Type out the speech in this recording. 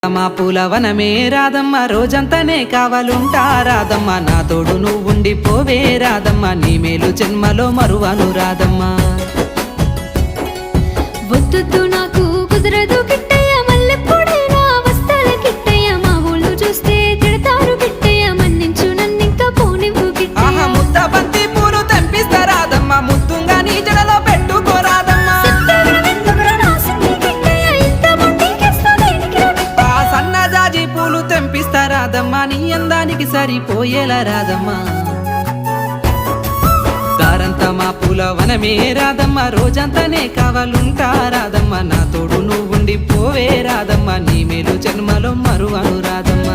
మా పూలవనమే రాధమ్మ రోజంతానే కావాలుంటా రాధమ్మ నా తోడు నువ్వుండి పోవే రాధమ్మ నీ మేలు జన్మలో మరువను రాధమ్మ వద్దు నాకు కుదరదు కిట్టయ్య మల్లెప్పుడైనా వస్తాల కిట్టయ్య మా ఊళ్ళు చూస్తే తిడతారు కిట్టయ్య మన్నించు నన్నింకా పోనివ్వు కిట్టయ్య ముద్ద బంతి పూలు తెంపిస్తా రాధమ్మ ముద్దుంగా నీ జడలో పెట్టుకో రాధమ్మ సన్నజాజి పూలు తెంపిస్తా రాధమ్మ నీ అందానికి సరిపోయేలా రాధమ్మ దారంతా మా పూలవనమే రాధమ్మ రోజంతానే కావాలుంటా రాధమ్మ నా తోడు నువ్వుండి పోవే రాధమ్మ నీ మేలు జన్మలో మరువను రాధమ్మ